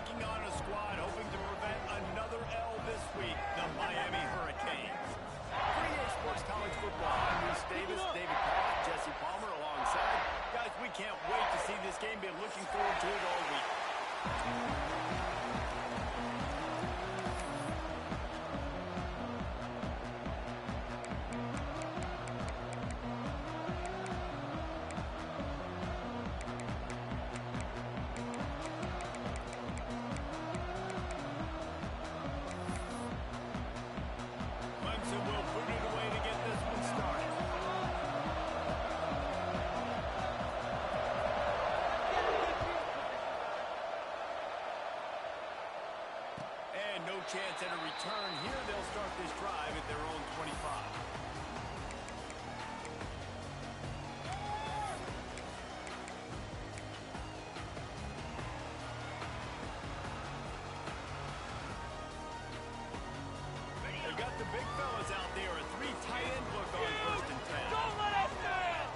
taking on a squad hoping to prevent another L this week, the Miami Hurricanes. 3A Sports College Football. I'm Reese Davis, David Paul, Jesse Palmer alongside. Guys, we can't wait to see this game. Been looking forward to it all week. Chance at a return here. They'll start this drive at their own 25. They've got the big fellas out there. A 3 tight end look on 1st and 10. Don't let us stand!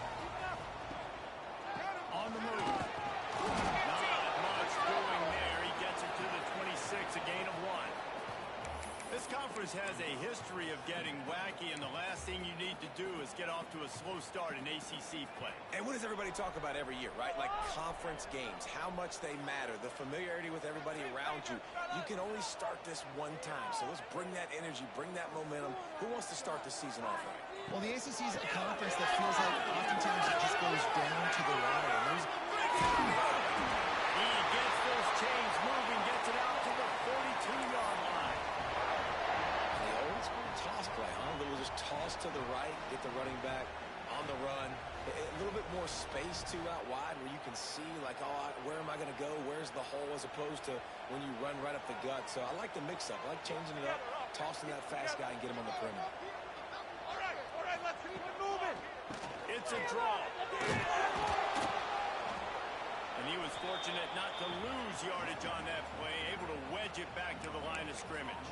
On the move. Not much doing there. He gets it to the 26, a gain of 1. This conference has a history of getting wacky, and the last thing you need to do is get off to a slow start in ACC play. And what does everybody talk about every year, right? Like conference games, how much they matter, the familiarity with everybody around you. You can only start this one time, so let's bring that energy, bring that momentum. Who wants to start the season off right? Well, the ACC is a conference that feels like oftentimes it just goes down to the wire. He gets those chains moving, gets it out to the 42-yard line. Toss play, huh? A little just toss to the right, get the running back on the run. A little bit more space, too, out wide where you can see, like, oh, where am I going to go? Where's the hole? As opposed to when you run right up the gut. So I like the mix-up. I like changing it up, tossing that fast guy and get him on the perimeter. All right, let's keep it moving. It's a draw. And he was fortunate not to lose yardage on that play, able to wedge it back to the line of scrimmage.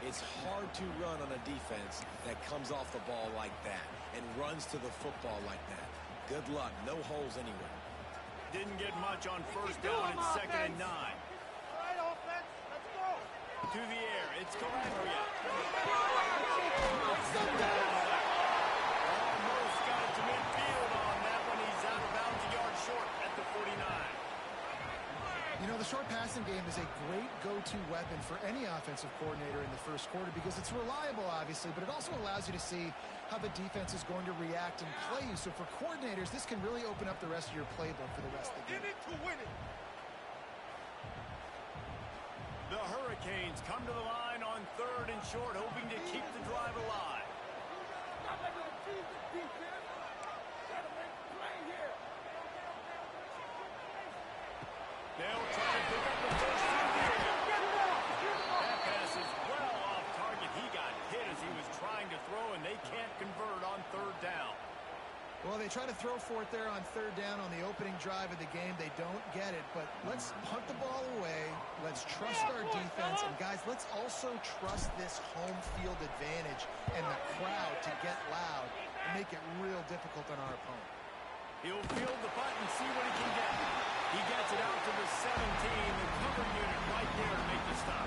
It's hard to run on a defense that comes off the ball like that and runs to the football like that. Good luck. No holes anywhere. Didn't get much on 1st down and 2nd and 9. All right, offense, let's go. To the air, it's Calabria. Almost got it to midfield on that one. He's out of bounds a yard short at the 49. You know, the short passing game is a great go-to weapon for any offensive coordinator in the first quarter because it's reliable, obviously, but it also allows you to see how the defense is going to react and play you. So for coordinators, this can really open up the rest of your playbook for the rest of the game. In it to win it. The Hurricanes come to the line on 3rd and short, hoping to keep the drive alive. They'll try to pick up the first down. That pass is well off target. He got hit as he was trying to throw, and they can't convert on 3rd down. Well, they try to throw for it there on 3rd down on the opening drive of the game. They don't get it, but let's punt the ball away. Let's trust our defense. And, guys, let's also trust this home field advantage and the crowd to get loud and make it real difficult on our opponent. He'll field the punt and see what he can get. He gets it out to the 17. The cover unit right there to make the stop.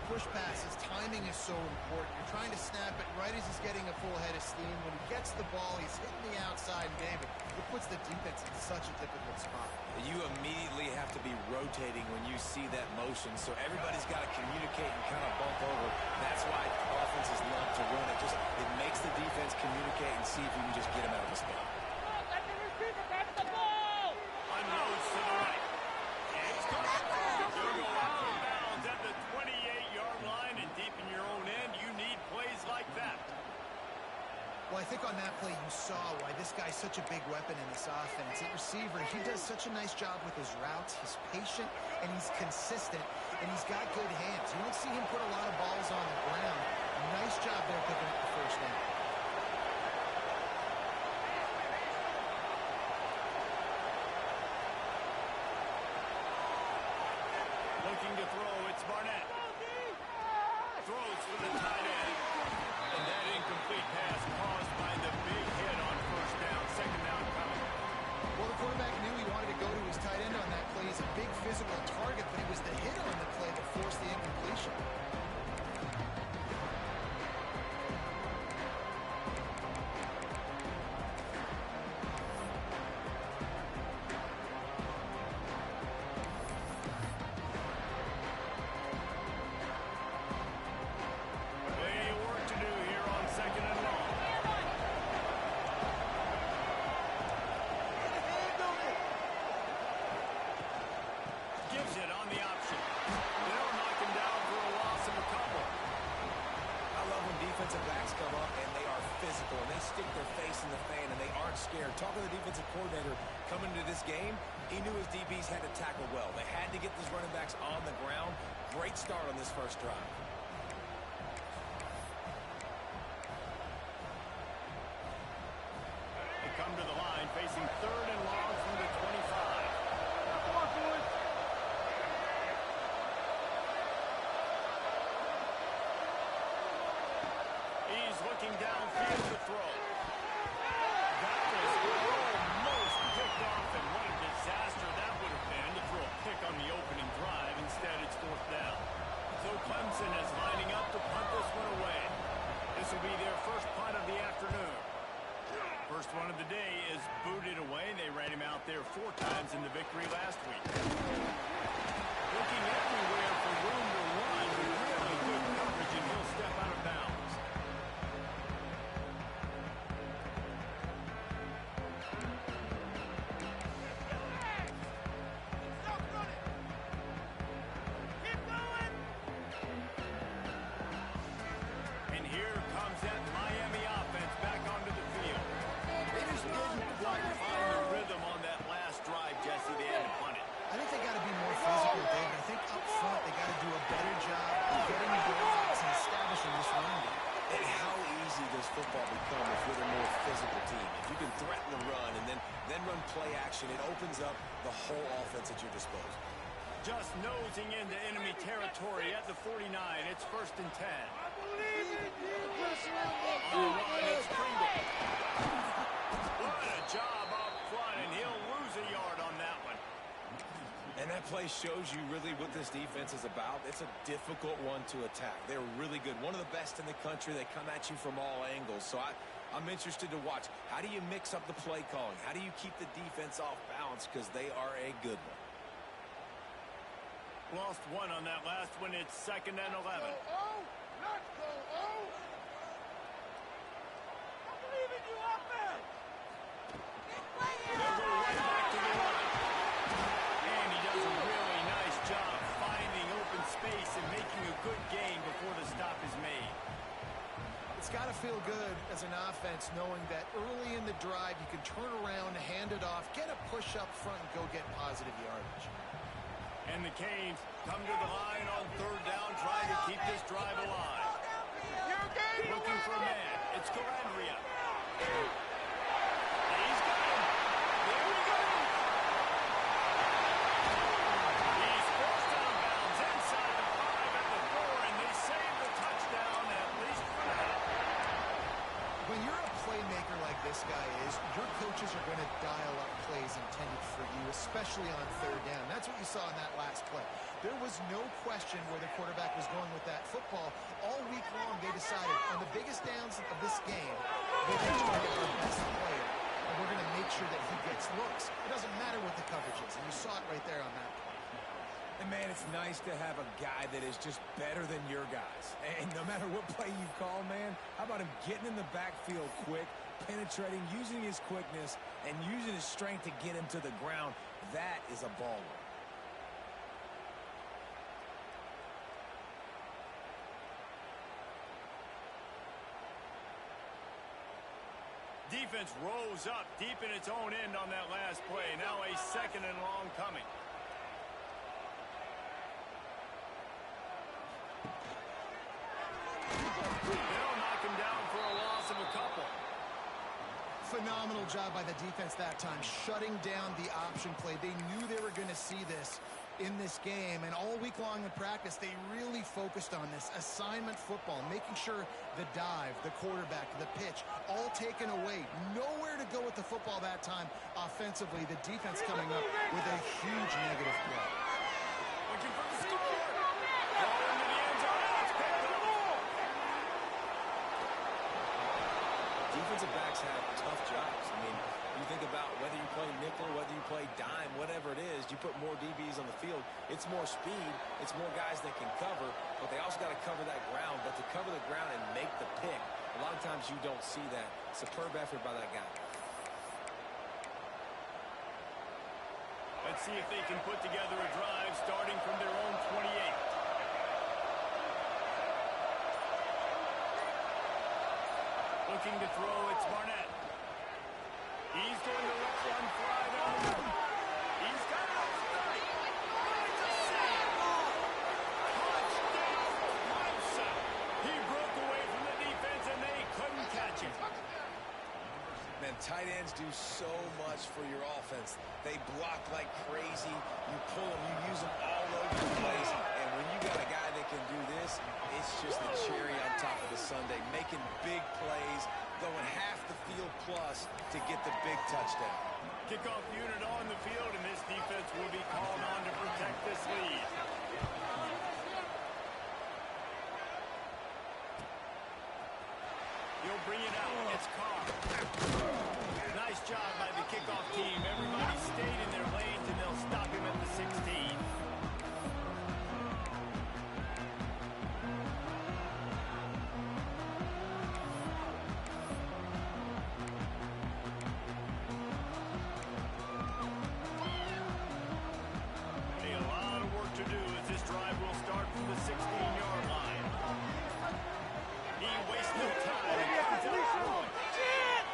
Push passes, timing is so important. You're trying to snap it right as he's getting a full head of steam. When he gets the ball, he's hitting the outside, David. It puts the defense in such a difficult spot. You immediately have to be rotating when you see that motion, so everybody's got to communicate and kind of bump over. That's why offenses love to run it. It makes the defense communicate and see if you can just get him out of the spot. Unloads to the right. It's caught. You'll go out of bounds at the 28-yard line, and deep in your own end, you need plays like that. Well, I think on that play you saw why this guy's such a big weapon in this offense. At receiver, he does such a nice job with his routes. He's patient, and he's consistent, and he's got good hands. You don't see him put a lot of balls on the ground. Nice job there picking up the first down. Looking to throw, it's Barnett. Throws for the tight end. And that incomplete pass caused by the big hit on first down. Second down coming. Well, the quarterback knew he wanted to go to his tight end on that play. He's a big physical target, but it was the hit on the play that forced the incompletion. Plenty of work to do here on second and long. Gives it on the option. They'll knock him down for a loss of a couple. I love when defensive backs come up and they are physical and they stick their face in the fan and they aren't scared. Talking to the defensive coordinator coming into this game, he knew his DBs had to tackle well. They had to get these running backs on the ground. Great start on this first drive. They come to the line facing third and long from the 25. Come on, boys. He's looking downfield to throw. That was almost picked off, and what a disaster that would have been to throw a pick on the opening drive. Instead, it's fourth down. So Clemson is lining up to punt this one away. This will be their first punt of the afternoon. First one of the day is booted away. They ran him out there 4 times in the victory last week. Looking everywhere for room to run. Really good coverage, and he'll step out of bounds. Stop running. Keep going. And here comes that Miami offense back onto the field. They just didn't quite find the rhythm on that last drive, Jesse. They had to punt it. I think they got to be more physical, David. I think up front they got to do a better job of getting blocks and establishing this run game. And how easy does football become if you're the more physical team? If you can threaten the run and then run play action, it opens up the whole offense at your disposal. Just nosing into enemy territory at the 49. It's first and 10. I believe in you. On the run, it's Pringle. What a job up front, and he'll lose a yard on that one. And that play shows you really what this defense is about. It's a difficult one to attack. They're really good. One of the best in the country. They come at you from all angles. So I'm interested to watch. How do you mix up the play calling? How do you keep the defense off balance? Because they are a good one. Lost one on that last one. It's second and 11. Let's go, oh. I believe in you, offense. They'll go right back to the run. And he does a really nice job finding open space and making a good gain before the stop is made. It's got to feel good as an offense knowing that early in the drive you can turn around, hand it off, get a push up front, and go get positive yardage. And the Canes come to the line on third down, trying to keep this drive alive. Looking for a man. It's Calandria. He's got him. There we go. He's forced out of bounds inside the 5 at the 4, and they save the touchdown, at least for now. When you're a playmaker like this this guy is, your coaches are going to dial up plays intended for you, especially on third down. That's what you saw in that last play. There was no question where the quarterback was going with that football. All week long, they decided on the biggest downs of this game, we're going to target our best player, and we're going to make sure that he gets looks. It doesn't matter what the coverage is, and you saw it right there on that play. And, man, it's nice to have a guy that is just better than your guys. And no matter what play you call, man, how about him getting in the backfield quick, penetrating, using his quickness, and using his strength to get him to the ground? That is a baller. Defense rose up deep in its own end on that last play. Now a second and long coming. They'll knock him down for a loss of a couple. Phenomenal job by the defense that time, shutting down the option play. They knew they were going to see this in this game, and all week long in practice, they really focused on this assignment football, making sure the dive, the quarterback, the pitch, all taken away. Nowhere to go with the football that time offensively. The defense coming up with a huge negative play. Looking for the score. Ball into the end zone. It's picked up. Defensive backs have tough jobs. I mean, you think about whether you play nickel, whether you play dime, whatever it is, you put more DBs on the field. It's more speed. It's more guys that can cover, but they also got to cover that ground. But to cover the ground and make the pick, a lot of times you don't see that. Superb effort by that guy. Let's see if they can put together a drive starting from their own 28. Looking to throw, it's Barnett. He's going to let one fly down the middle. He's got it over 30. It's a save. Touchdown, Clemson. He broke away from the defense, and they couldn't catch him. Man, tight ends do so much for your offense. They block like crazy. You pull them, you use them all over the place. And when you got a guy that can do this, it's just the cherry on top of the sundae, making big plays, going half the field plus to get the big touchdown. Kickoff unit on the field, and this defense will be called on to protect this lead. He'll bring it out. It's Carr. Nice job by the kickoff team. Everybody stayed in their lanes, and they'll stop him at the 16. A lot of work to do as this drive will start from the 16-yard line. He wastes no time. He comes out throwing.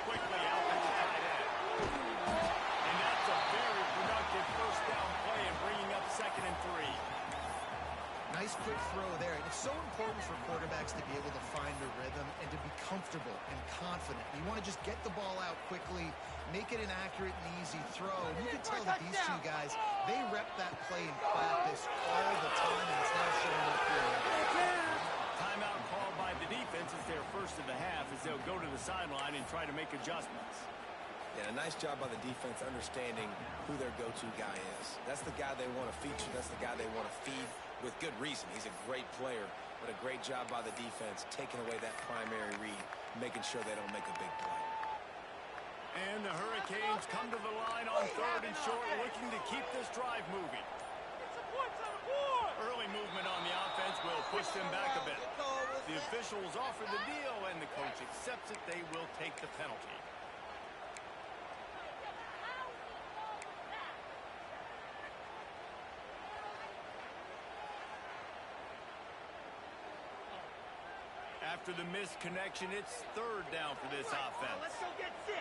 Quickly out to the tight end. And that's a very productive first down play and bringing up 2nd and 3. Nice quick throw there. And it's so important for quarterbacks to be able to find a rhythm and to be comfortable and confident. You want to just get the ball out quickly, make it an accurate and easy throw. And you can tell that these two guys, they rep that play in practice all the time, and it's now showing up here. Timeout called by the defense is their first of the half as they'll go to the sideline and try to make adjustments. Yeah, a nice job by the defense understanding who their go-to guy is. That's the guy they want to feature. That's the guy they want to feed with good reason. He's a great player, but a great job by the defense taking away that primary read, making sure they don't make a big play. And the Hurricanes come to the line on 3rd and short, looking to keep this drive moving. Early movement on the offense will push them back a bit. The officials offer the deal, and the coach accepts it. They will take the penalty. After the missed connection, it's 3rd down for this offense. Let's go get 6.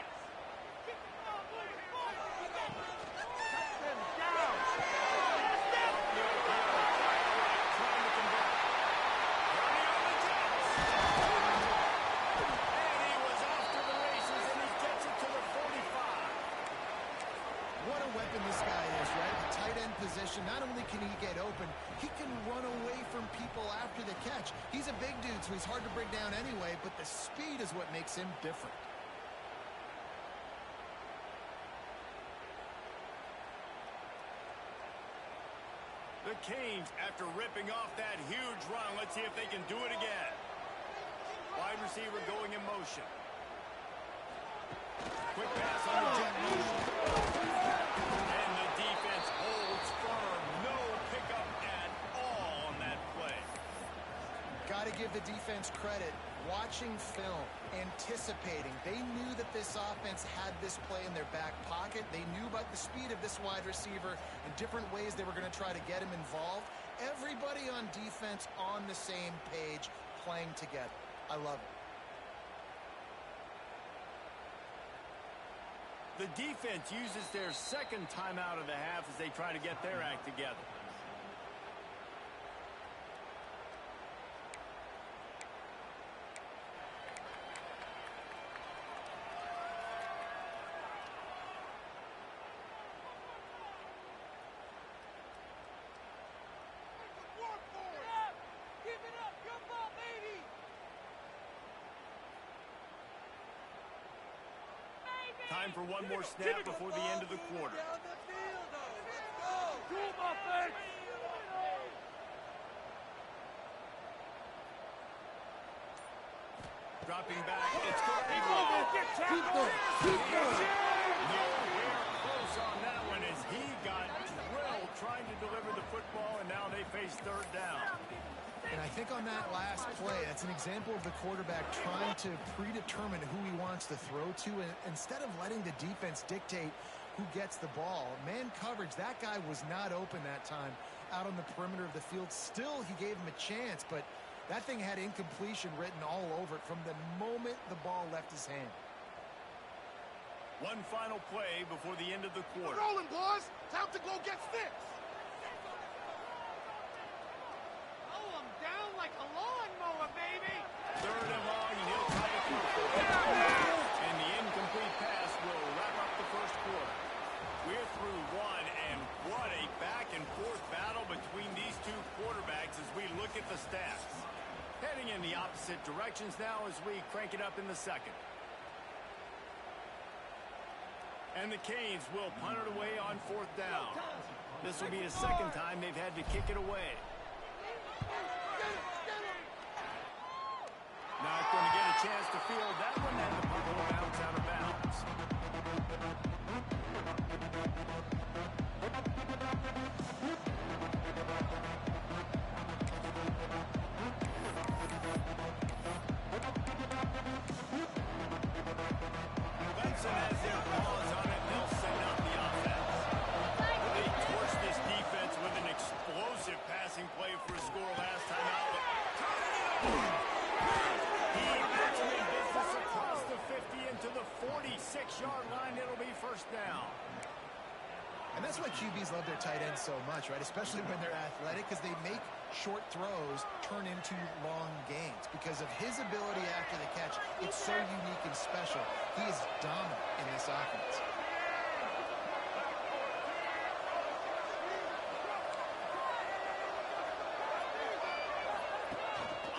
What a weapon this guy is, right? The tight end position, not only can he get open, he can run away from people after the catch. He's a big dude, so he's hard to bring down anyway, but the speed is what makes him different. The Canes, after ripping off that huge run, let's see if they can do it again. Wide receiver going in motion. Quick pass on the jet motion. And the defense holds firm. No pickup at all on that play. Got to give the defense credit. Watching film, anticipating. They knew that this offense had this play in their back pocket. They knew about the speed of this wide receiver and different ways they were going to try to get him involved. Everybody on defense on the same page, playing together. I love The it. defense uses their second timeout of the half as they try to get their act together. Time for one more snap before the end of the quarter. Down the field, though. Let's go. Do him, offense. Dropping back. It's going to be Keep going. Keep going. nowhere close on that one as he got drilled trying to deliver the football, and now they face third down. And I think on that last play, that's an example of the quarterback trying to predetermine who he wants to throw to, and instead of letting the defense dictate who gets the ball. Man coverage, that guy was not open that time out on the perimeter of the field. Still, he gave him a chance, but that thing had incompletion written all over it from the moment the ball left his hand. One final play before the end of the quarter. Rolling, boys. Time to go get sticks. Oh, I'm down like a lawnmower, baby. Third and long, and he'll try to throw it. And the incomplete pass will wrap up the first quarter. We're through one, and what a back-and-forth battle between these two quarterbacks as we look at the stats. Heading in the opposite directions now as we crank it up in the second. And the Canes will punt it away on fourth down. This will be the second time they've had to kick it away. Not going to get a chance to field that one, and the punt will bounce out of bounds. Clemson has their paws on it. They'll send out the offense. They torched this defense with an explosive passing play for a score last time out. He puts him in business across the 50 into the 46-yard line. It'll be first down. And that's why QBs love their tight ends so much, right? Especially when they're athletic, because they make short throws turn into long gains. Because of his ability after the catch, it's so unique and special. He is dominant in this offense.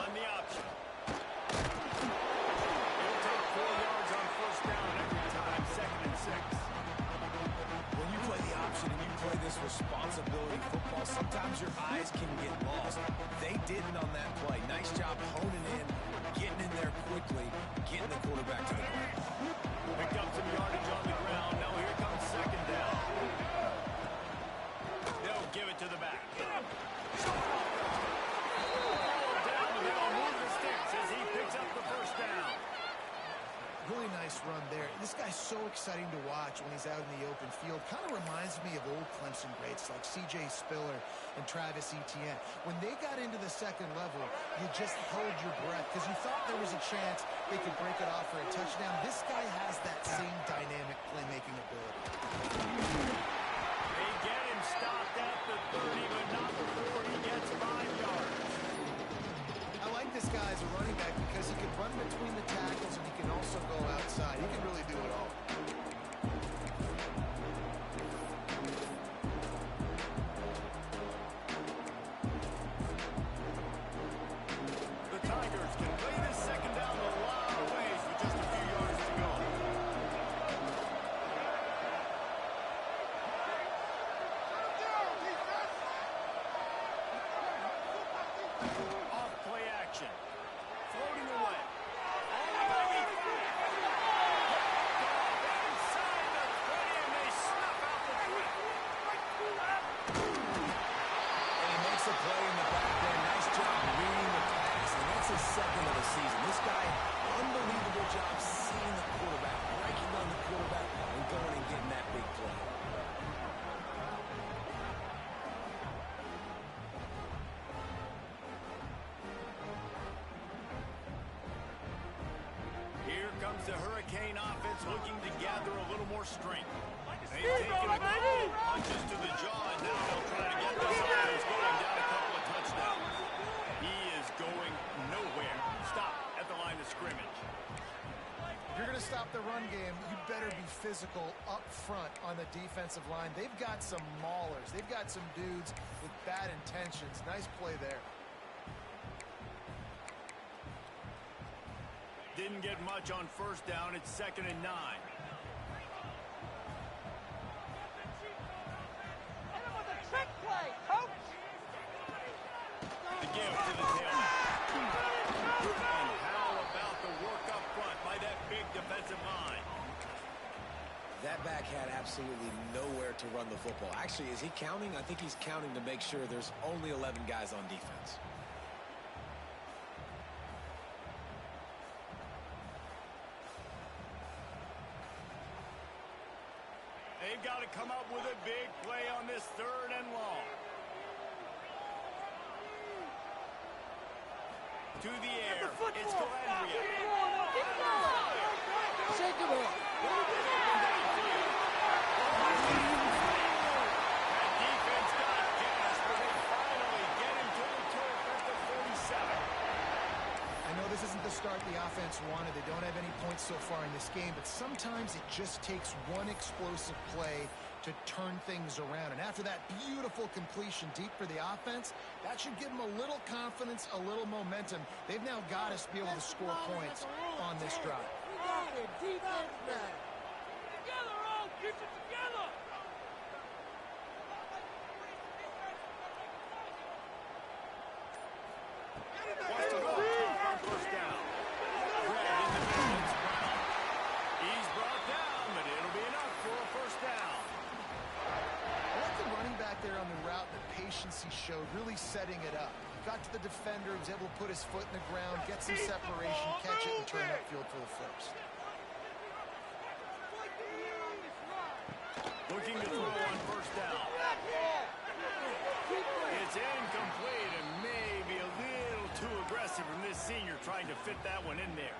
On the option. He'll take 4 yards on first down every time, 2nd and 6. When you play the option and you play this responsibility football, sometimes your eyes can get lost. They didn't on that play. Nice job honing in, getting in there quickly, getting the quarterback to the ground. Picked up some yardage on the ground. Now here comes second down. They'll give it to the back. Down, and they'll move the sticks as he picks up the first down. Really nice run there. This guy's so exciting to watch when he's out in the open field. Kind of reminds me of old Clemson greats like C.J. Spiller and Travis Etienne. When they got into the second level, you just held your breath because you thought there was a chance they could break it off for a touchdown. This guy has that same dynamic playmaking ability. They get him stopped at the 30, but not before he gets 5 yards. I like this guy as a running back because he can run between the tackles and he can also go outside. He can really do it all. The Tigers can play this second down a lot of ways with just a few yards to go. looking to gather a little more strength. They've taken a couple punches to the jaw, and now they'll try to get this offense going down a couple of touchdowns. He is going nowhere. Stop at the line of scrimmage. If you're going to stop the run game, you better be physical up front on the defensive line. They've got some maulers. They've got some dudes with bad intentions. Nice play there. Didn't get much on first down. It's 2nd and 9. Trick play, coach! The give to the tailback. And how about the work up front by that big defensive line? That back had absolutely nowhere to run the football. Actually, is he counting? I think he's counting to make sure there's only 11 guys on defense. They've got to come up with a big play on this 3rd and long. To the air, it's Glandria. Shake him off. That defense got gas, but they finally get him to the turf at the 47. I know this isn't the start the offense wanted. They don't have any points so far in this game, but sometimes it just takes one explosive play to turn things around. And after that beautiful completion deep for the offense, that should give them a little confidence, a little momentum. They've now got us to be able to score points on this drive. We got the defense back. Together, all. Keep it together. Wants to go top on first down. Greg in the middle. He's brought down, but it'll be enough for a first down. I like the running back there on the route, the patience he showed, really setting it up. Got to the defender, was able to put his foot in the ground, get some separation, catch it, and turn upfield for the first. Looking to throw on first down. It's incomplete and maybe a little too aggressive from this senior trying to fit that one in there.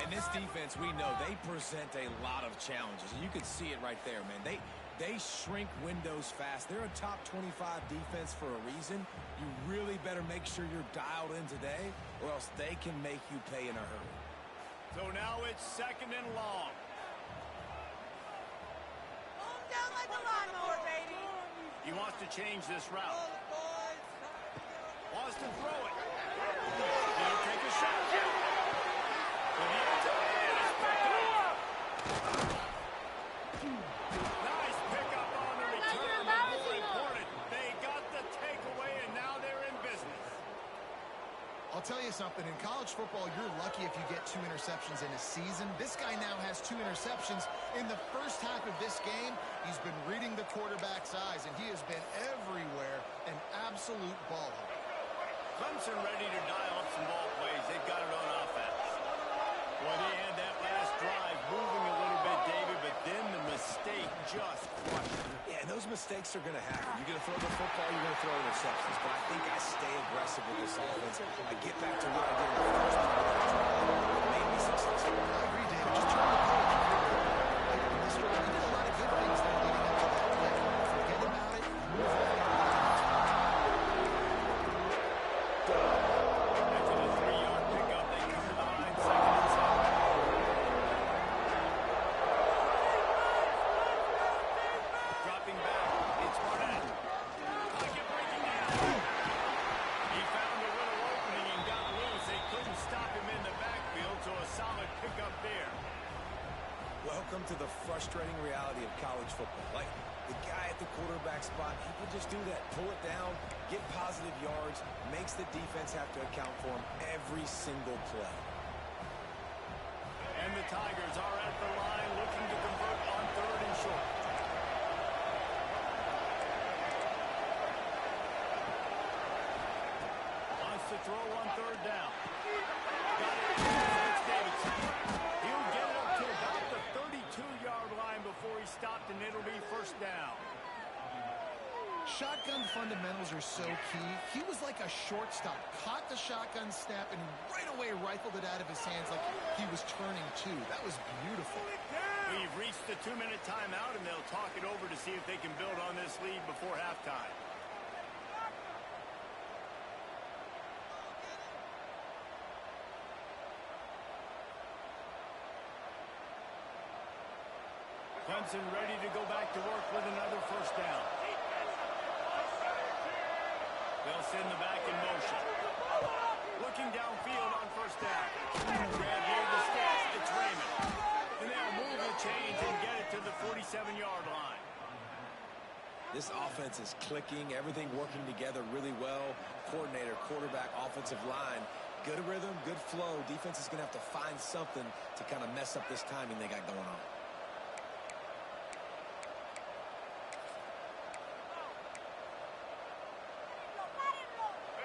And this defense, we know, they present a lot of challenges. And you can see it right there, man. They shrink windows fast. They're a top 25 defense for a reason. You really better make sure you're dialed in today, or else they can make you pay in a hurry. So now it's 2nd and long. Down like a lawnmower, baby. He wants to change this route. Wants to throw it. He'll take a shot. To the end zone, and it's picked up. Nice pickup on the return. But more important, they got the takeaway, and now they're in business. I'll tell you something, in college football, you're lucky if you get 2 interceptions in a season. This guy now has 2 interceptions. In the first half of this game, he's been reading the quarterback's eyes, and he has been everywhere, an absolute baller. Clemson ready to dial up some ball plays. They've got it on offense. Well, they had that last drive moving a little bit, David, but then the mistake just crushed them. Yeah, and those mistakes are going to happen. You're going to throw the football, you're going to throw interceptions. But I think I stay aggressive with this offense. I get back to what I did in the first part of that drive. It made me successful. I agree, David. Just turn the page. Like in this drive, he did a lot of good things there leading up to that play. Forget about it. Move on. After the 3-yard pickup, they come to the line, 2nd and 7. Dropping back, it's Barnett. Pocket breaking down. He found a little opening and got loose. They couldn't stop him in the backfield, so a solid pickup there. Welcome to the frustrating reality of college football. Like, the guy at the quarterback spot, he can just do that. Pull it down, get positive yards, makes the defense have to account for him every single play. And the Tigers are at the line looking to convert on 3rd and short. Wants to throw on 3rd down. Got it. It's Davidson. He'll get it up to about the 32-yard line before he stopped, and it'll be first down. Shotgun fundamentals are so key. He was like a shortstop, caught the shotgun snap, and right away rifled it out of his hands like he was turning two. That was beautiful. We've reached the 2-minute timeout, and they'll talk it over to see if they can build on this lead before halftime. Clemson ready to go back to work with another first down. They'll send the back in motion. Looking downfield on first down. Grab near the sticks. It's Raymond. And they'll move the chains and get it to the 47-yard line. This offense is clicking. Everything working together really well. Coordinator, quarterback, offensive line. Good rhythm, good flow. Defense is going to have to find something to kind of mess up this timing they got going on.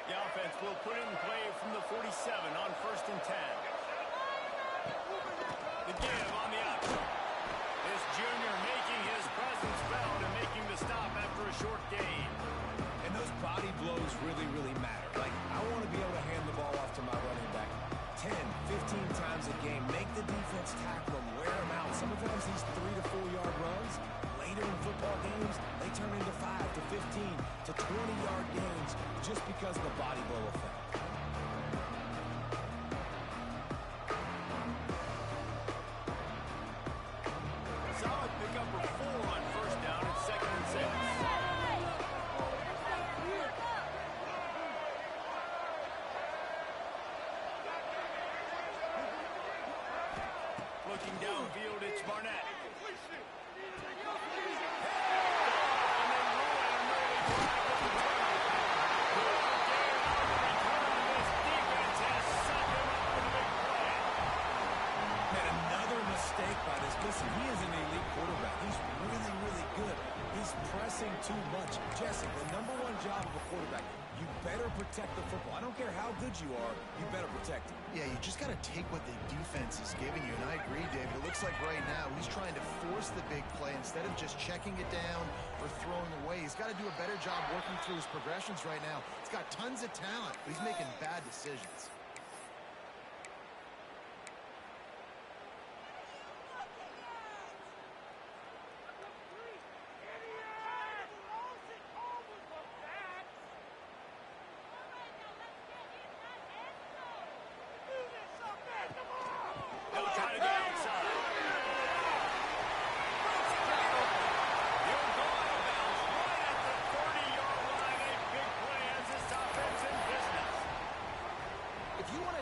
The offense will put it in play from the 47 on 1st and 10. The give on the outside. This junior making his presence felt and making the stop after a short gain. And those body blows really, really matter. Like, I want to be able to hand the ball off to my running back 10, 15 times a game. Make the defense tackle him, wear him out. Sometimes these 3 to 4 yard runs, later in football games, they turn into 5 to 15 to 20-yard gains just because of the body blow effect. Solid pickup for 4 on first down and 2nd and 6. Looking downfield, it's Barnett. Listen, he is an elite quarterback. He's really, really good. He's pressing too much. Jesse, the #1 job of a quarterback, you better protect the football. I don't care how good you are, you better protect it. Yeah, you just got to take what the defense is giving you, and I agree, David. It looks like right now he's trying to force the big play instead of just checking it down or throwing away. He's got to do a better job working through his progressions right now. He's got tons of talent, but he's making bad decisions.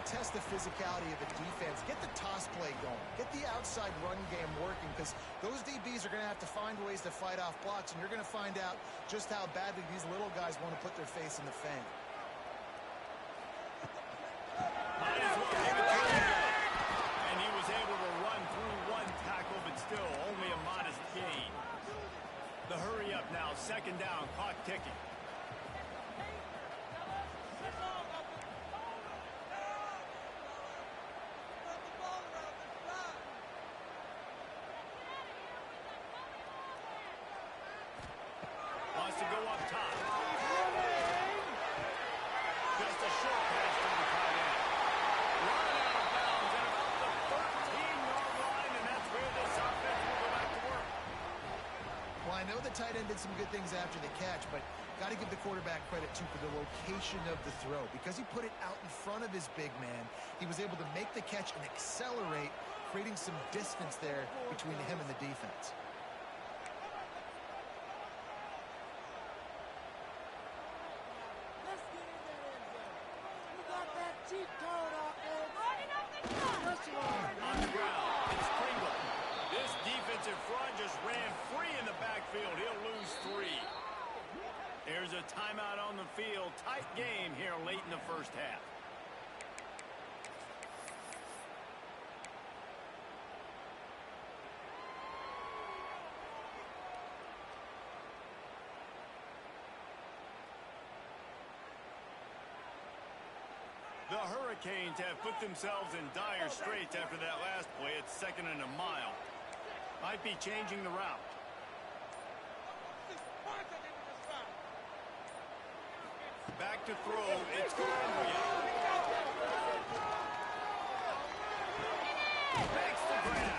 Test the physicality of the defense. Get the toss play going. Get the outside run game working, because those DBs are going to have to find ways to fight off blocks, and you're going to find out just how badly these little guys want to put their face in the fan. And he was able to run through one tackle, but still only a modest gain. The hurry up now, 2nd down, clock ticking. Wants to go up top. Just a short pass to the tight end. Running out of bounds at about the 13-yard line, and that's where this offense will go back to work. Well, I know the tight end did some good things after the catch, but got to give the quarterback credit, too, for the location of the throw. Because he put it out in front of his big man, he was able to make the catch and accelerate, creating some distance there between him and the defense. On the ground, it's Pringle. This defensive front just ran free in the backfield. He'll lose 3. There's a timeout on the field. Tight game here late in the first half. The Hurricanes have put themselves in dire straits after that last play. It's 2nd and a mile. Might be changing the route. Back to throw. It's Columbia. Makes the grab.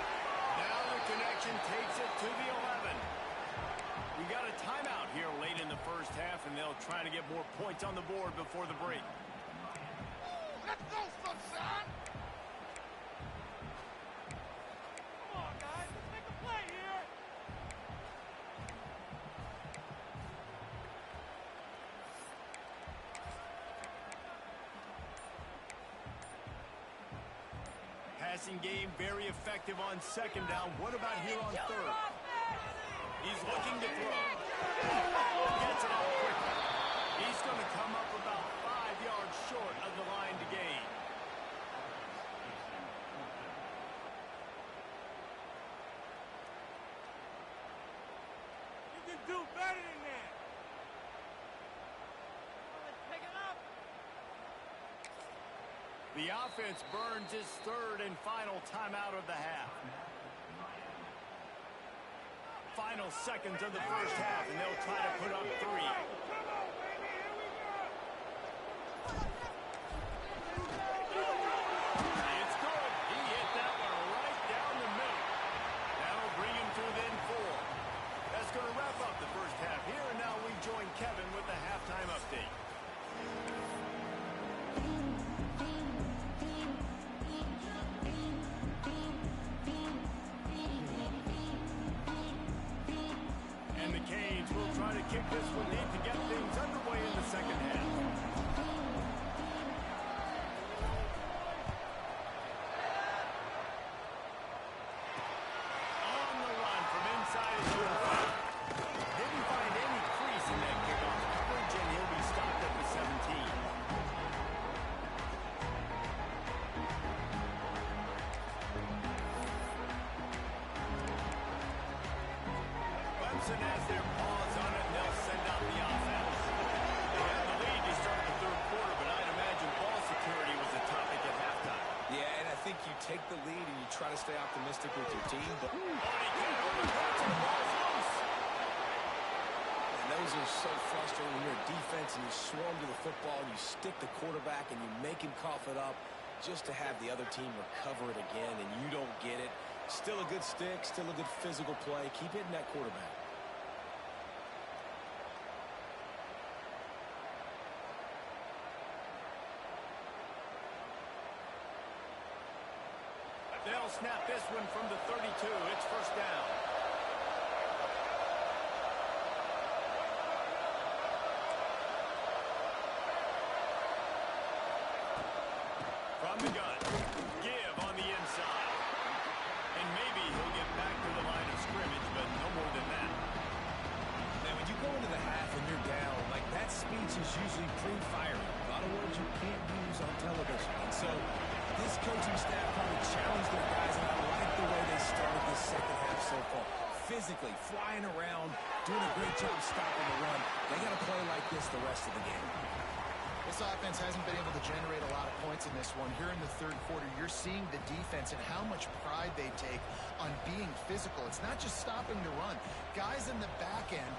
Now the connection takes it to the 11. We got a timeout here late in the first half, and they'll try to get more points on the board before the break. Let's go, sunshine! Come on, guys. Let's make a play here. Passing game very effective on second down. What about here on third? He's looking to throw. Gets it off quickly. He's going to come up about 5 yards short of the line to gain. You can do better than that. Let's pick it up. The offense burns its third and final timeout of the half. Final seconds of the first half, and they'll try to put up 3. Come on, baby. Here we go. It's good. He hit that one right down the middle. That'll bring him to within 4. That's going to wrap up the first half here, and now we join Kevin with the halftime update. And the Canes will try to kick this one deep to get things underway in the second half. On the run from inside his own 5. Didn't find any crease in that kickoff coverage, and he'll be stopped at the 17. Clemson has their paws on it, and they'll send out the offense. They had the lead to start the third quarter, but I'd imagine ball security was a topic at halftime. Yeah, and I think you take the lead and you try to stay optimistic with your team. But Oh, and he can't hold the coach, and the ball's loose. and those are so frustrating when you're a defense and you swarm to the football and you stick the quarterback and you make him cough it up just to have the other team recover it again, and you don't get it. Still a good stick, still a good physical play. Keep hitting that quarterback. They'll snap this one from the 32. It's first down. From the gun. Give on the inside. And maybe he'll get back to the line of scrimmage, but no more than that. Now, when you go into the half and you're down, like that speech is usually pre-firing. A lot of words you can't use on television. And so this coaching staff probably challenged their guys, and I like the way they started this second half so far. Physically, flying around, doing a great job stopping the run. They got to play like this the rest of the game. This offense hasn't been able to generate a lot of points in this one. Here in the third quarter, you're seeing the defense and how much pride they take on being physical. It's not just stopping the run. Guys in the back end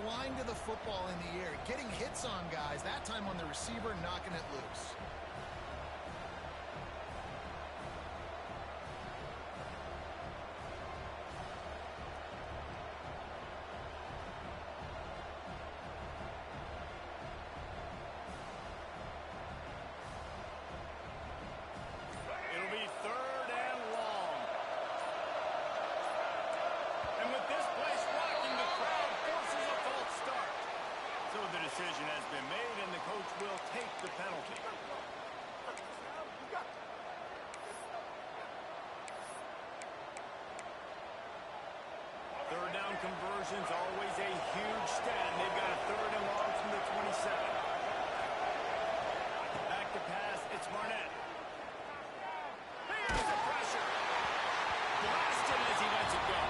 flying to the football in the air, getting hits on guys, that time on the receiver, knocking it loose. It'll be third and long. And with this place rocking, the crowd forces a false start. So the decision has been made, and the coach will take the penalty. Third down conversion's always a huge stat. They've got a third and long from the 27. Back to pass, it's Barnett. Here's the pressure. Blasted as he lets it go.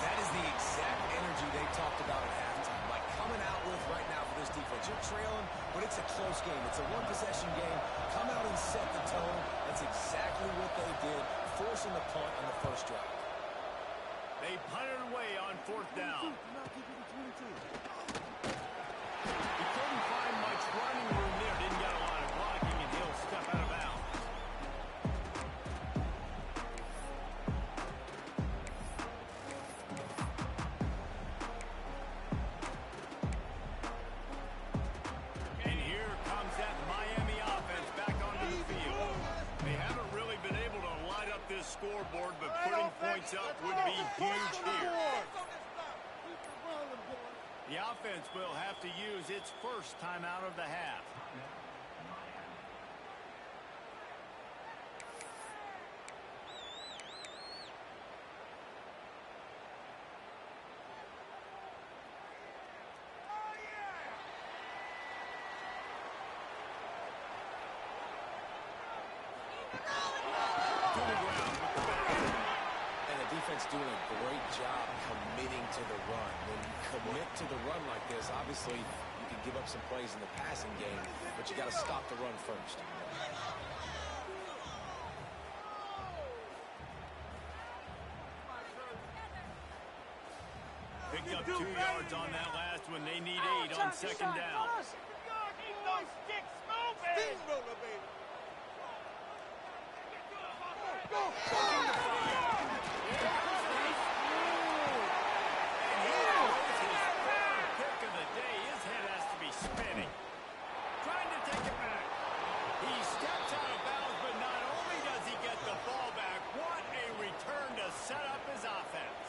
That is the exact energy they talked about at halftime. Like coming out with right now for this defense. You're trailing, but it's a close game. It's a one-possession game. Come out and set the tone. That's exactly what they did, forcing the punt on the first drive. They punted away on fourth down. He couldn't find much scoreboard, but putting points up would be huge here. The offense will have to use its first timeout of the half. Doing a great job committing to the run. When you commit to the run like this, obviously you can give up some plays in the passing game, but you got to stop the run first. Picked up 2 yards on that last one. They need 8 on second down. Keep those sticks moving! Steamroller, baby! Go! Set up his offense.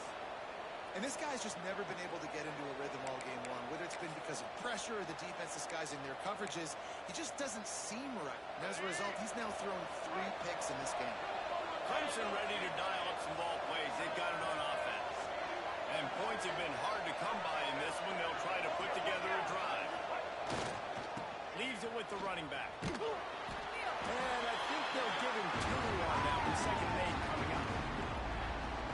And this guy's just never been able to get into a rhythm all game long. Whether it's been because of pressure or the defense disguising their coverages, he just doesn't seem right. And as a result, he's now thrown 3 picks in this game. Clemson ready to dial up some ball plays. They've got it on offense. And points have been hard to come by in this one. They'll try to put together a drive. Leaves it with the running back. And I think they'll give him 2 on that one. Second and 8 coming up.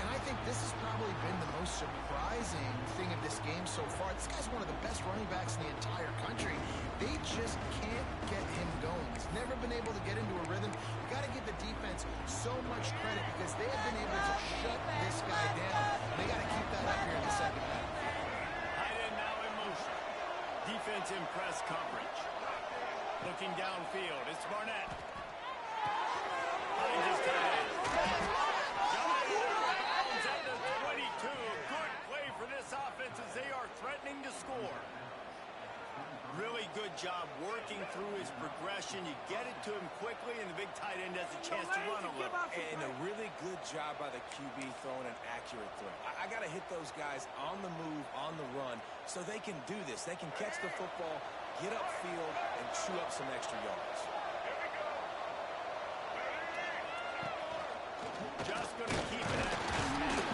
I think this has probably been the most surprising thing of this game so far. This guy's one of the best running backs in the entire country. They just can't get him going. He's never been able to get into a rhythm. You got to give the defense so much credit because they have been able to shut this guy down. They got to keep that up here in the second half. Tight end now in motion. Defense in press coverage. Looking downfield. It's Barnett. Finds his tight end. They are threatening to score. Really good job working through his progression. You get it to him quickly, and the big tight end has a chance to run a little. And a really good job by the QB throwing an accurate throw. I got to hit those guys on the move, on the run, so they can do this. They can catch the football, get upfield, and chew up some extra yards. Just going to keep it at this.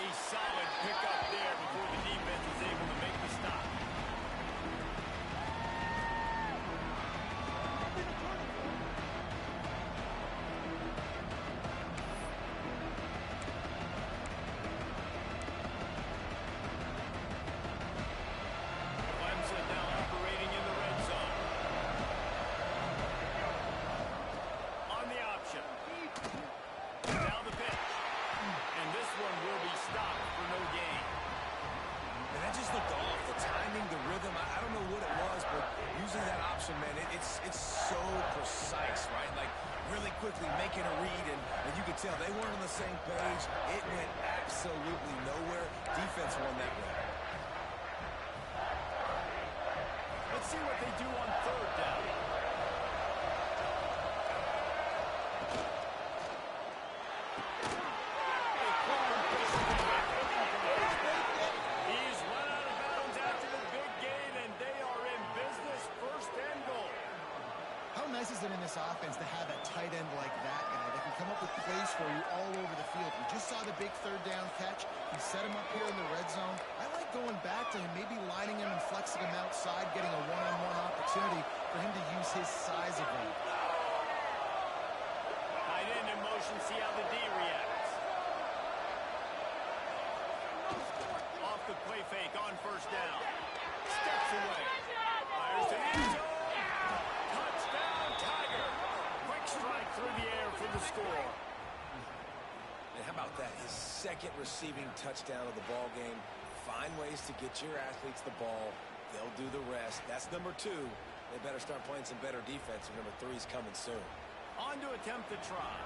A solid pickup there before the defense is able to make the stop. Clemson now operating in the red zone. On the option. Now the pitch. And this one will be stopped for no gain. And that just looked off. The timing, the rhythm, I don't know what it was, but using that option, man, it's so precise, right? Like, really quickly making a read, and you could tell they weren't on the same page. It went absolutely nowhere. Defense won that one. Let's see what they do on third down. In this offense to have a tight end like that guy that can come up with plays for you all over the field. We just saw the big third down catch. He set him up here in the red zone. I like going back to him, maybe lining him and flexing him outside, getting a one-on-one opportunity for him to use his size advantage. Tight end in motion, see how the D reacts. Off the play fake on first down. Steps away. Fires to the end zone. Strike through the air for the score. And how about that? His second receiving touchdown of the ball game. Find ways to get your athletes the ball. They'll do the rest. That's number 2. They better start playing some better defense. And number 3 is coming soon. On to attempt the try.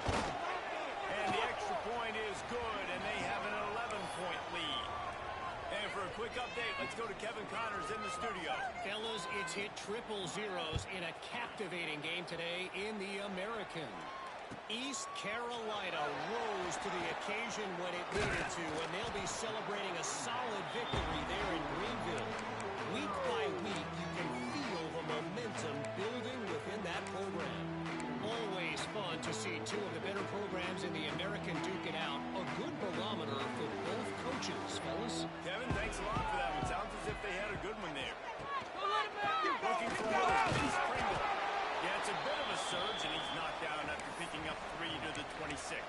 And the extra point is good, and they have an 11-point lead. And for a quick update, let's go to to Kevin Connors in the studio. Fellas, it's hit triple zeros in a captivating game today in the American. East Carolina rose to the occasion when it needed to, and they'll be celebrating a solid victory there in Greenville. Week by week, you can feel the momentum building within that program. Always fun to see two of the better programs in the American duke it out. A good barometer for both coaches, fellas. Kevin, thanks a lot for that one. Sounds as if they had a good one there. Don't let him back. Looking for another Reese Pringle. Yeah, it's a bit of a surge, and he's knocked down after picking up 3 to the 26.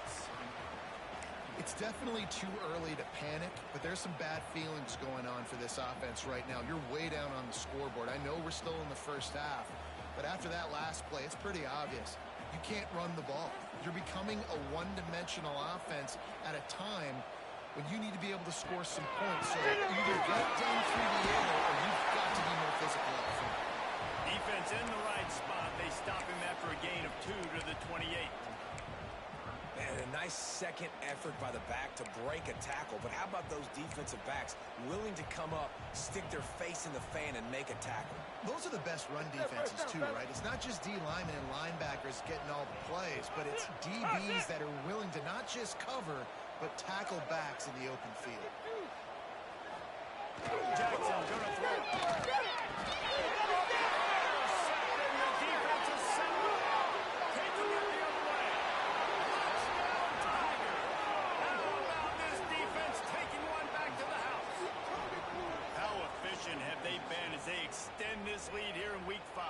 It's definitely too early to panic, but there's some bad feelings going on for this offense right now. You're way down on the scoreboard. I know we're still in the first half, but after that last play, it's pretty obvious. You can't run the ball. You're becoming a one-dimensional offense at a time when you need to be able to score some points. So either get done through the air or you've got to be more physical up front. Defense in the right spot. They stop him after a gain of 2 to the 28. And a nice second effort by the back to break a tackle. But how about those defensive backs willing to come up, stick their face in the fan, and make a tackle? Those are the best run defenses, too, right? It's not just D linemen and linebackers getting all the plays, but it's DBs that are willing to not just cover, but tackle backs in the open field. Jackson gonna throw. Have they been as they extend this lead here in week 5?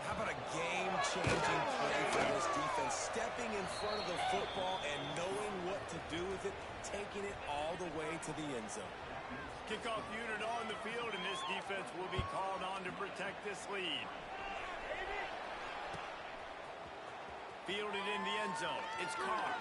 How about a game-changing play for this defense? Stepping in front of the football and knowing what to do with it, taking it all the way to the end zone. Kickoff unit on the field, and this defense will be called on to protect this lead. Fielded in the end zone. It's Carr.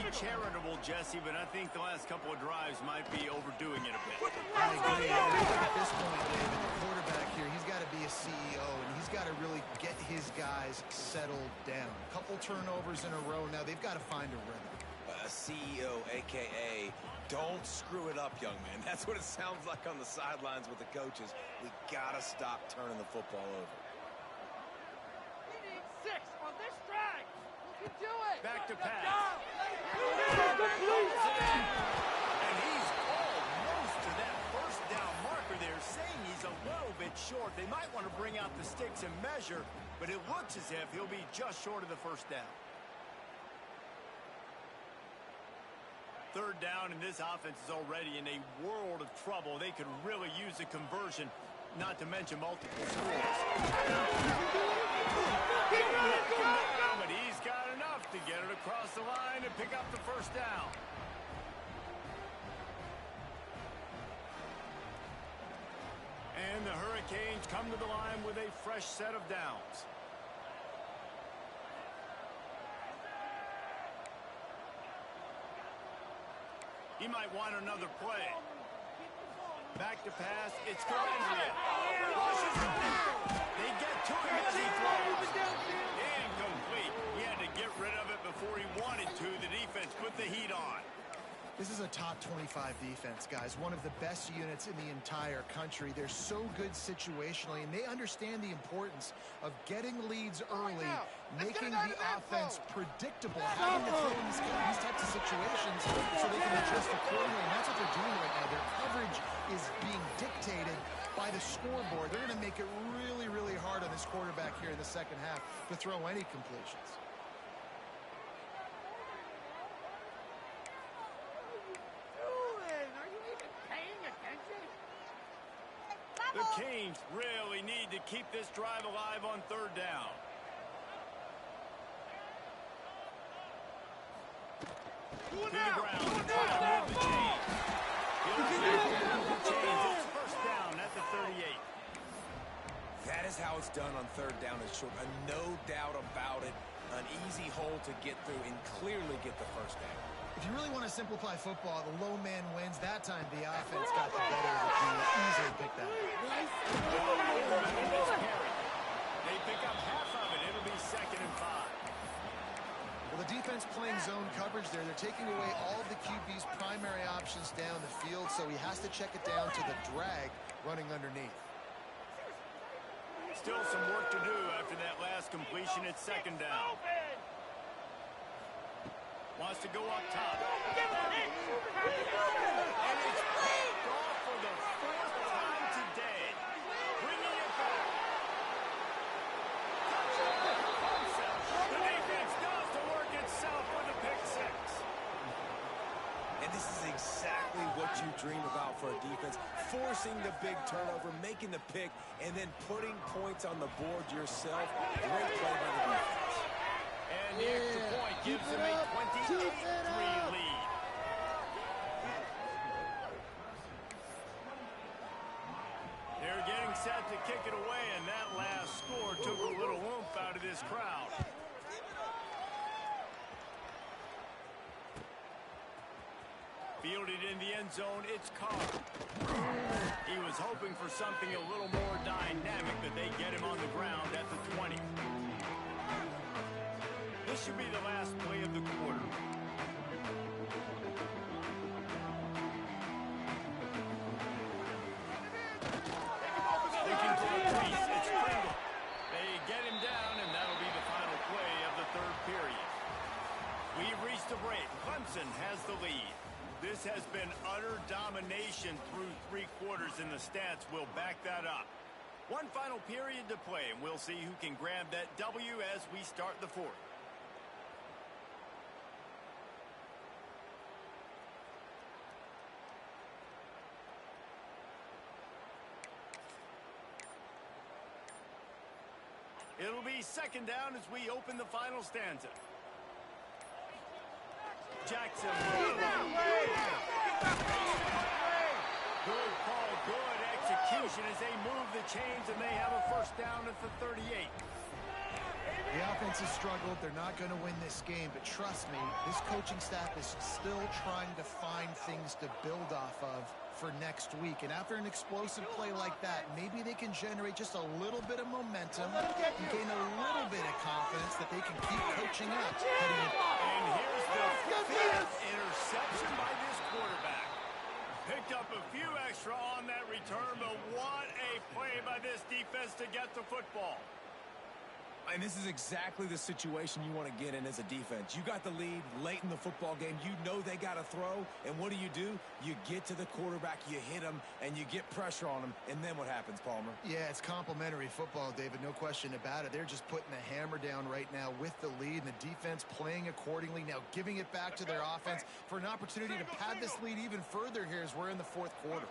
Charitable, Jesse, but I think the last couple of drives might be overdoing it a bit. I agree. At this point, David, the quarterback here, he's got to be a CEO, and he's got to really get his guys settled down. A couple turnovers in a row now. They've got to find a rhythm. A CEO, a.k.a. don't screw it up, young man. That's what it sounds like on the sidelines with the coaches. We got to stop turning the football over. We need 6 on this drive. You can do it. Back to pass. And he's almost to that first down marker there, saying he's a little bit short. They might want to bring out the sticks and measure, but it looks as if he'll be just short of the first down. Third down, and this offense is already in a world of trouble. They could really use a conversion, not to mention multiple scores. But he's got enough to get it across the line and pick up the first down. And the Hurricanes come to the line with a fresh set of downs. He might want another play. Back to pass. It's Corenzia. They get to him as he throws. Incomplete. He had to get rid of it before he wanted to. The defense put the heat on. This is a top 25 defense, guys. One of the best units in the entire country. They're so good situationally, and they understand the importance of getting leads early, making the offense predictable, having to throw in these types of situations so they can adjust accordingly. And that's what they're doing right now. Their coverage is being dictated by the scoreboard. They're going to make it really, really hard on this quarterback here in the second half to throw any completions. The Canes really need to keep this drive alive on third down. To the ground. Move the chains. It's first down at the 38. That is how it's done on third down and short. No doubt about it. An easy hole to get through and clearly get the first down. If you really want to simplify football, the low man wins. That time, the offense got the better of the team. Easily picked that up. They pick up half of it. It'll be 2nd and 5. Well, the defense playing zone coverage there. They're taking away all of the QB's primary options down the field, so he has to check it down to the drag running underneath. Still some work to do after that last completion. It's 2nd down. Wants to go up top. And it's picked off for the 4th time today. Bringing it back. The defense does the work itself for the pick 6. And this is exactly what you dream about for a defense. Forcing the big turnover, making the pick, and then putting points on the board yourself. Great play by the defense. And the extra point gives them a 28-3 lead. They're getting set to kick it away, and that last score took a little oomph out of this crowd. Fielded in the end zone, it's Carr. He was hoping for something a little more dynamic, but they get him on the ground at the 20. This should be the last play of the quarter. Looking for a crease, it's Pringle. They get him down, and that'll be the final play of the 3rd period. We've reached a break. Clemson has the lead. This has been utter domination through 3 quarters, and the stats will back that up. One final period to play, and we'll see who can grab that W as we start the 4th. It'll be 2nd down as we open the final stanza. Jackson. Good call, good execution as they move the chains, and they have a 1st down at the 38. The offense has struggled. They're not going to win this game, but trust me, this coaching staff is still trying to find things to build off of for next week. And after an explosive play like that, maybe they can generate just a little bit of momentum and gain a little bit of confidence that they can keep coaching up. And here's the 5th interception by this quarterback. Picked up a few extra on that return, but what a play by this defense to get the football. And this is exactly the situation you want to get in as a defense. You got the lead late in the football game. You know they got to throw. And what do? You get to the quarterback, you hit him, and you get pressure on him. And then what happens, Palmer? Yeah, it's complimentary football, David. No question about it. They're just putting the hammer down right now with the lead, and the defense playing accordingly. Now giving it back to their offense for an opportunity to pad this lead even further here as we're in the 4th quarter.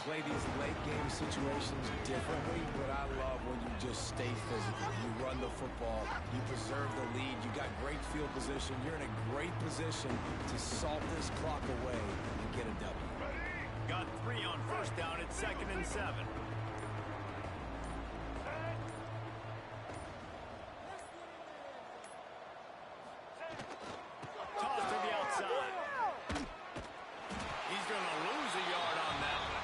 Play these late game situations differently, but I love when you just stay physical. You run the football, you preserve the lead, you got great field position, you're in a great position to salt this clock away and get a W. Got 3 on 1st down at 2nd and 7. Toss to the outside. He's going to lose a yard on that one.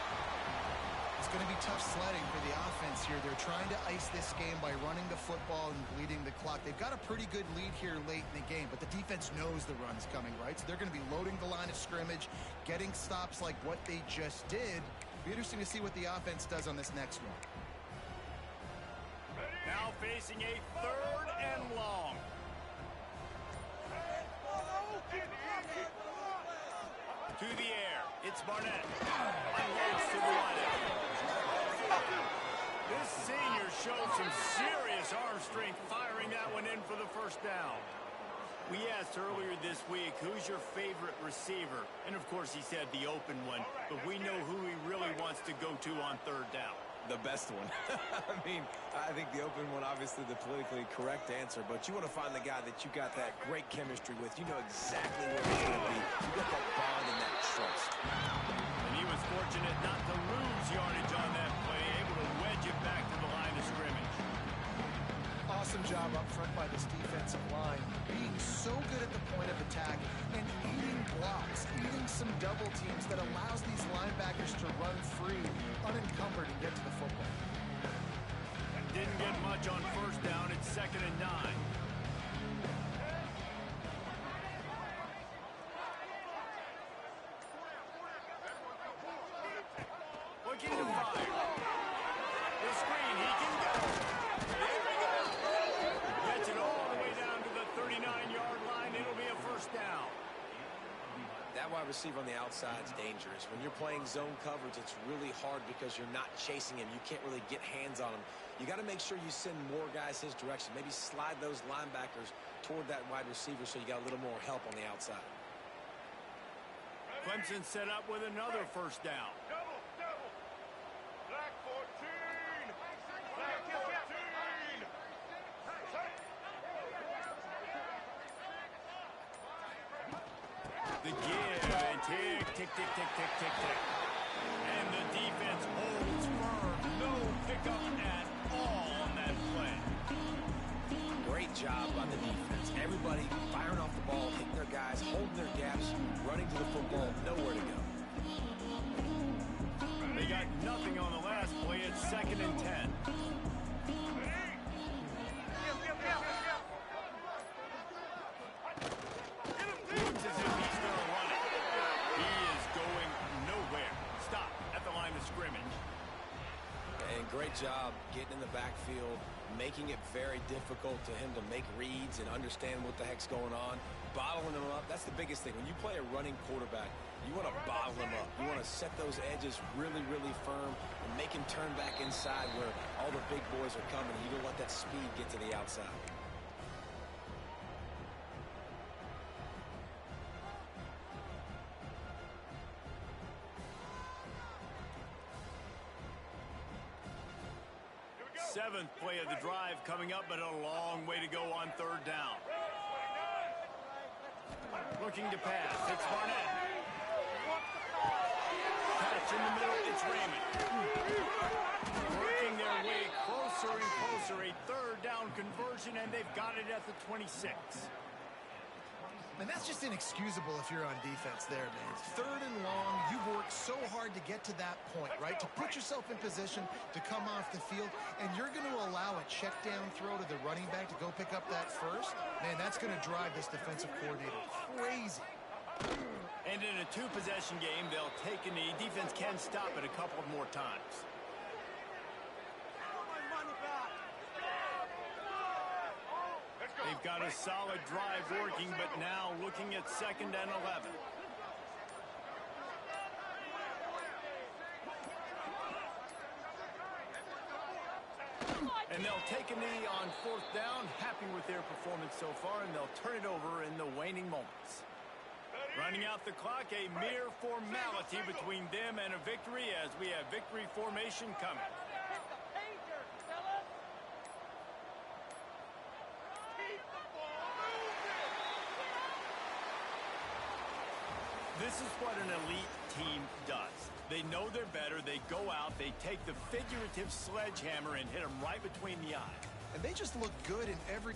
It's going to be tough sledding for the offense here. They're trying to ice this game by running the football and bleeding the clock. They've got a pretty good lead here late in the game, but the defense knows the run's coming, right? So they're going to be loading the line of scrimmage, getting stops like what they just did. It'll be interesting to see what the offense does on this next one. Now facing a 3rd and long. To the air. It's Barnett. Unloads to the wideout. This senior showed some serious arm strength firing that one in for the 1st down. We asked earlier this week, who's your favorite receiver? And, of course, he said the open one. But we know who he really wants to go to on 3rd down. The best one. I mean, I think the open one, obviously the politically correct answer, but you want to find the guy that you got that great chemistry with. You know exactly where he's going to be. You got that bond and that trust. And he was fortunate not to lose yardage on that play, able to wedge it back to the line of scrimmage. Awesome job up front by this defensive line, being so good at the point of attack and eating blocks, eating some double teams that allows these linebackers to run free, unencumbered, and get to the football. Didn't get much on first down. It's 2nd and 9. Looking to fire. The screen, he can go. There he goes. Gets it all the way down to the 39-yard line. It'll be a first down. That wide receiver on the outside is dangerous. When you're playing zone coverage, it's really hard because you're not chasing him. You can't really get hands on him. You got to make sure you send more guys his direction. Maybe slide those linebackers toward that wide receiver so you got a little more help on the outside. Clemson set up with another first down. Double. Black 14. Black 14. The give and tick. And the defense holds firm. No pickup at all on that play. Great job by the defense. Everybody firing off the ball, hitting their guys, holding their gaps, running to the football, nowhere to go. They got nothing on the last play. It's 2nd and 10. Looks as if he's going to run it. He is going nowhere. Stop at the line of scrimmage. And great job getting in the backfield, making it very difficult to him to make reads and understand what the heck's going on, bottling him up. That's the biggest thing. When you play a running quarterback, you want to bottle him up. You want to set those edges really, really firm and make him turn back inside where all the big boys are coming. You don't let that speed get to the outside. Seventh play of the drive coming up, but a long way to go on 3rd down. Looking to pass. It's Barnett. Catch in the middle. It's Raymond. Working their way closer and closer. A 3rd down conversion, and they've got it at the 26. And that's just inexcusable if you're on defense there, man. 3rd and long, you've worked so hard to get to that point, right? To put yourself in position to come off the field, and you're going to allow a check down throw to the running back to go pick up that first? Man, that's going to drive this defensive coordinator crazy. And in a 2-possession game, they'll take a knee. Defense can stop it a couple more times. They've got a solid drive working, but now looking at 2nd and 11. And they'll take a knee on 4th down, happy with their performance so far, and they'll turn it over in the waning moments. Running out the clock, a mere formality between them and a victory as we have victory formation coming. This is what an elite team does. They know they're better. They go out. They take the figurative sledgehammer and hit them right between the eyes. And they just look good in every...